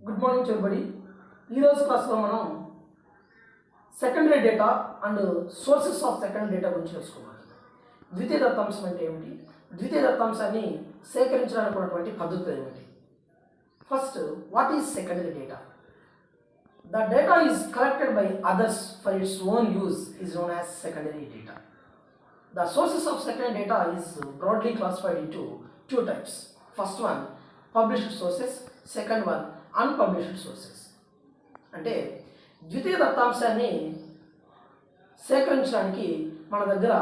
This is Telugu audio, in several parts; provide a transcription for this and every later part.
Good morning everybody. ఈరోజు క్లాస్లో మనం secondary data and sources of secondary data గురించి తెలుసుకున్నాం. ద్వితీయ దత్తాంశం అంటే ఏమిటి, ద్వితీయ దత్తాంశాన్ని సేకరించడానికి ఉన్నటువంటి పద్ధతులు ఏమిటి? First, what is secondary data? The data is collected by others for its own use is known as secondary data. The sources of secondary data is broadly classified into two types. First one, published sources. Second one, unpublished sources. అంటే ద్వితీయ దత్తాంశాన్ని సేకరించడానికి మన దగ్గర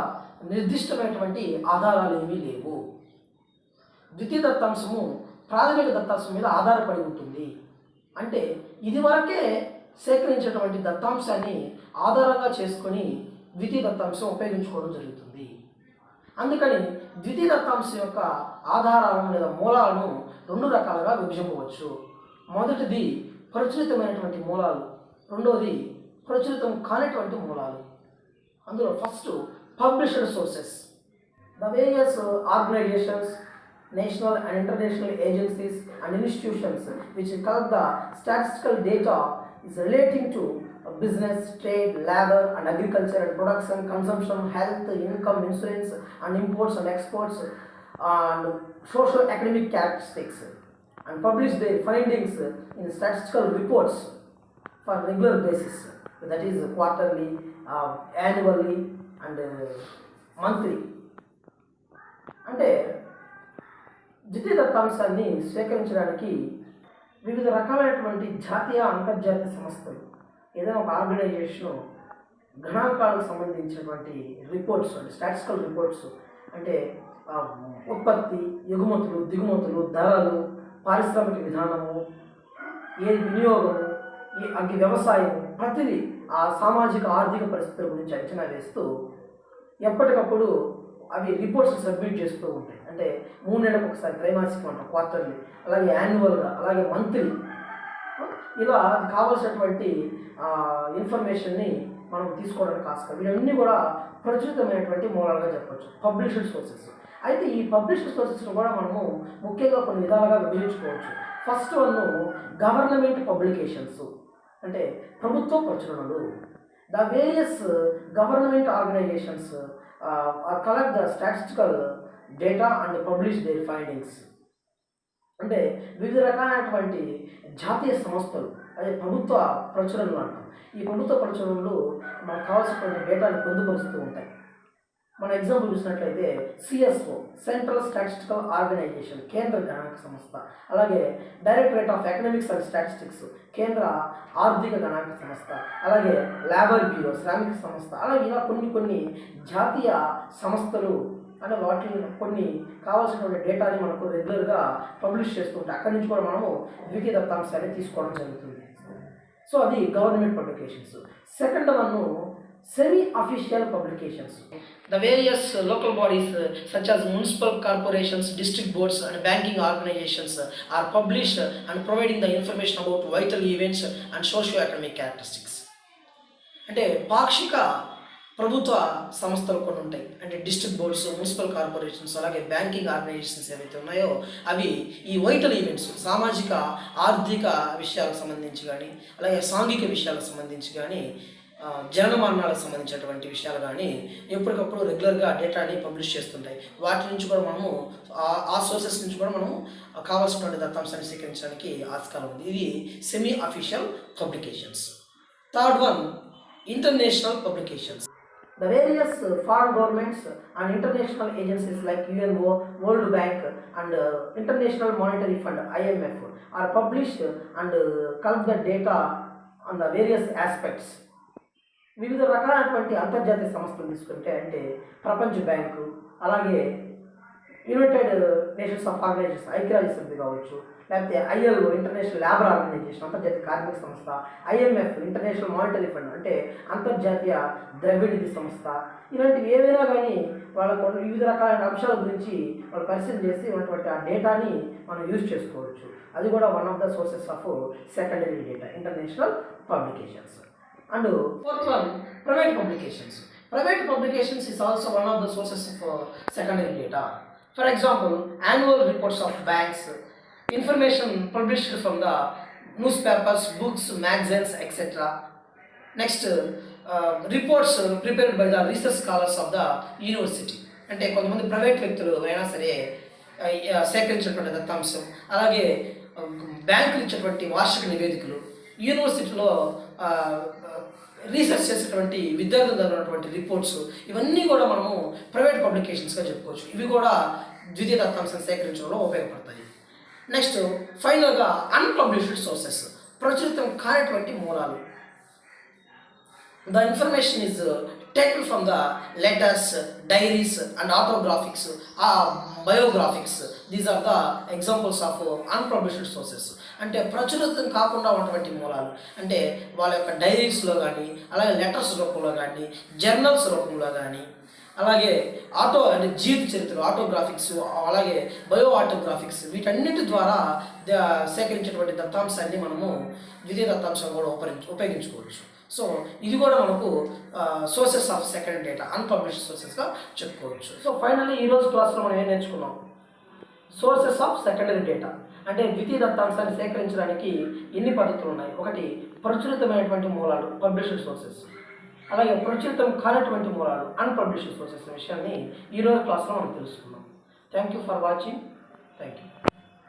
నిర్దిష్టమైనటువంటి ఆధారాలు ఏమీ లేవు. ద్వితీయ దత్తాంశము ప్రాథమిక దత్తాంశం మీద ఆధారపడి ఉంటుంది. అంటే ఇదివరకే సేకరించినటువంటి దత్తాంశాన్ని ఆధారంగా చేసుకొని ద్వితీయ దత్తాంశం ఉపయోగించుకోవడం జరుగుతుంది. అందుకని ద్వితీయ దత్తాంశం యొక్క ఆధారాలను లేదా మూలాలను రెండు రకాలుగా విభజించవచ్చు. మొదటిది ప్రచురితమైనటువంటి మూలాలు, రెండవది ప్రచురితం కానిటువంటి మూలాలు. అందులో first published sources. The various organisations, national and international agencies and institutions which collect the statistical data is relating to business, trade, labor and agriculture and production, consumption, health, income, insurance and imports and exports and socio-economic characteristics, and publish their findings in statistical reports for regular basis, that is quarterly, annually and monthly. అంటే ద్వితీయ దత్తాంశాన్ని స్వీకరించడానికి వివిధ రకాలైనటువంటి జాతీయ అంతర్జాతీయ సంస్థలు, ఏదైనా ఒక ఆర్గనైజేషన్ గణాంకాలకు సంబంధించినటువంటి రిపోర్ట్స్ అంటే స్టాటిస్టికల్ రిపోర్ట్స్, అంటే ఉత్పత్తి, ఎగుమతులు, దిగుమతులు, ధరలు, పారిశ్రామిక విధానము, ఏ వినియోగము, ఈ అగ్గి వ్యవసాయం, ప్రతిదీ ఆ సామాజిక ఆర్థిక పరిస్థితుల గురించి అంచనా వేస్తూ ఎప్పటికప్పుడు అవి రిపోర్ట్స్ సబ్మిట్ చేస్తూ ఉంటాయి. అంటే 3 నెలలకు ఒకసారి త్రైమాసికం అంటాం, క్వార్టర్లీ, అలాగే యాన్యువల్గా, అలాగే మంత్లీ. ఇలా కావాల్సినటువంటి ఇన్ఫర్మేషన్ని మనం తీసుకోవడానికి ఆస్కారం. ఇవన్నీ కూడా ప్రచురితమైనటువంటి మూలాలుగా చెప్పవచ్చు, పబ్లిష్డ్ సోర్సెస్. అయితే ఈ పబ్లిష్డ్ సోర్సెస్ను కూడా మనము ముఖ్యంగా కొన్ని విధాలుగా విభజించుకోవచ్చు. ఫస్ట్ వన్ గవర్నమెంట్ పబ్లికేషన్స్, అంటే ప్రభుత్వ ప్రచురణలు. The various government organisations collect the statistical data and publish their findings. అంటే వివిధ రకాలైనటువంటి జాతీయ సంస్థలు, అదే ప్రభుత్వ ప్రచురణలు అంటాం. ఈ ప్రభుత్వ ప్రచురణలు మనకు కావాల్సినటువంటి డేటాను పొందుపరుస్తూ ఉంటాయి. మన ఎగ్జాంపుల్ చూసినట్లయితే సిఎస్ఓ, సెంట్రల్ స్టాటిస్టికల్ ఆర్గనైజేషన్, కేంద్ర గణాంక సంస్థ. అలాగే directorate of economics and statistics, కేంద్ర ఆర్థిక గణాంక సంస్థ. అలాగే లేబర్ బ్యూరో, శ్రామిక సంస్థ. అలాగే ఇలా కొన్ని జాతీయ సంస్థలు అంటే వాటిని కొన్ని కావాల్సినటువంటి డేటాని మనకు రెగ్యులర్గా పబ్లిష్ చేస్తూ ఉంటాయి. అక్కడి నుంచి కూడా మనము ద్వితీయ దత్తాంశాన్ని తీసుకోవడం జరుగుతుంది. సో అది government publications. Second one semi-official publications. The various local bodies such as municipal corporations, district boards and banking organizations are published and providing the information about vital events and socio-economic characteristics. అంటే పాక్షిక ప్రభుత్వ సంస్థలు కొన్ని ఉంటాయి, అంటే డిస్ట్రిక్ట్ బోర్డ్స్, మున్సిపల్ కార్పొరేషన్స్, అలాగే బ్యాంకింగ్ ఆర్గనైజేషన్స్ ఏవైతే ఉన్నాయో అవి ఈ వైటల్ ఈవెంట్స్, సామాజిక ఆర్థిక విషయాలకు సంబంధించి కానీ, అలాగే సాంఘిక విషయాలకు సంబంధించి కానీ, జనన మరణాలకు సంబంధించినటువంటి విషయాలు కానీ ఎప్పటికప్పుడు రెగ్యులర్గా డేటాని పబ్లిష్ చేస్తుంటాయి. వాటి నుంచి కూడా మనము ఆ సోర్సెస్ నుంచి కూడా మనము కావాల్సినటువంటి దత్తాంశాన్ని సేకరించడానికి ఆస్కారం ఉంది. ఇది semi official publications. Third one international publications. The various foreign governments and international agencies like UNO, World Bank and International Monetary Fund IMF are published and collect the data on the various aspects. వివిధ రకాలైనటువంటి అంతర్జాతీయ సంస్థలు తీసుకుంటే అంటే ప్రపంచ బ్యాంకు, అలాగే యునైటెడ్ నేషన్స్ ఆఫ్ ఆర్గనైజేషన్, ఐక్యరాజ్య సమితి కావచ్చు, లేకపోతే ILO, ఇంటర్నేషనల్ లేబర్ ఆర్గనైజేషన్, అంతర్జాతీయ కార్మిక సంస్థ, IMF, ఇంటర్నేషనల్ మానిటరీ ఫండ్ అంటే అంతర్జాతీయ ద్రవ్యనిధి సంస్థ. ఇలాంటివి ఏవైనా కానీ వాళ్ళకు వివిధ రకాలైన అంశాల గురించి వాళ్ళు పరిశీలన చేసి ఉన్నటువంటి ఆ డేటాని మనం యూజ్ చేసుకోవచ్చు. అది కూడా one of the sources of secondary data, international publications. And fourth one, private publications. Private publications is also one of the sources of secondary data. For example, annual reports of banks, information published from the news papers, books, magazines etcetera. Next reports prepared by the research scholars of the university. అంటే కొంతమంది ప్రైవేట్ వ్యక్తులు అయినా సరే సేకరించినటువంటి దత్తాంశం. అలాగే బ్యాంకులు ఇచ్చేటువంటి వార్షిక నివేదికలు, యూనివర్సిటీలో రీసెర్చ్ చేసేటువంటి విద్యార్థులు చదివినటువంటి రిపోర్ట్స్, ఇవన్నీ కూడా మనము ప్రైవేట్ పబ్లికేషన్స్గా చెప్పుకోవచ్చు. ఇవి కూడా ద్వితీయ దత్తాంశాన్ని సేకరించడంలో ఉపయోగపడతాయి. నెక్స్ట్ ఫైనల్గా అన్పబ్లిష్డ్ సోర్సెస్, ప్రచురితం కానటువంటి మూలాలు. The information is taken from the letters, diaries and autographics, biographics. These are the examples of unpublished sources. అంటే ప్రచురితం కాకుండా ఉన్నటువంటి మూలాలు అంటే వాళ్ళ యొక్క డైరీస్లో కానీ, అలాగే లెటర్స్ రూపంలో కానీ, జర్నల్స్ రూపంలో కానీ, అలాగే జీవిత చరిత్రలు, ఆటోగ్రాఫిక్స్, అలాగే బయో ఆటోగ్రాఫిక్స్, వీటన్నిటి ద్వారా సేకరించేటువంటి దత్తాంశాన్ని మనము ద్వితీయ దత్తాంశం కూడా ఉపయోగించుకోవచ్చు. సో ఇది కూడా మనకు sources of second data, unpublished సోర్సెస్గా చెప్పుకోవచ్చు. సో ఫైనల్లీ ఈరోజు క్లాస్లో మనం ఏం నేర్చుకున్నాం? సోర్సెస్ ఆఫ్ సెకండరీ డేటా అంటే ద్వితీయ దత్తాంశాన్ని సేకరించడానికి ఎన్ని పద్ధతులు ఉన్నాయి? ఒకటి ప్రచురితమైనటువంటి మూలాలు, పబ్లిష్డ్ సోర్సెస్. అలాగే ప్రచురితం కానటువంటి మూలాలు, అన్పబ్లిష్డ్ సోర్సెస్ విషయాన్ని ఈరోజు క్లాస్లో మనం తెలుసుకున్నాం. Thank you for watching. Thank you.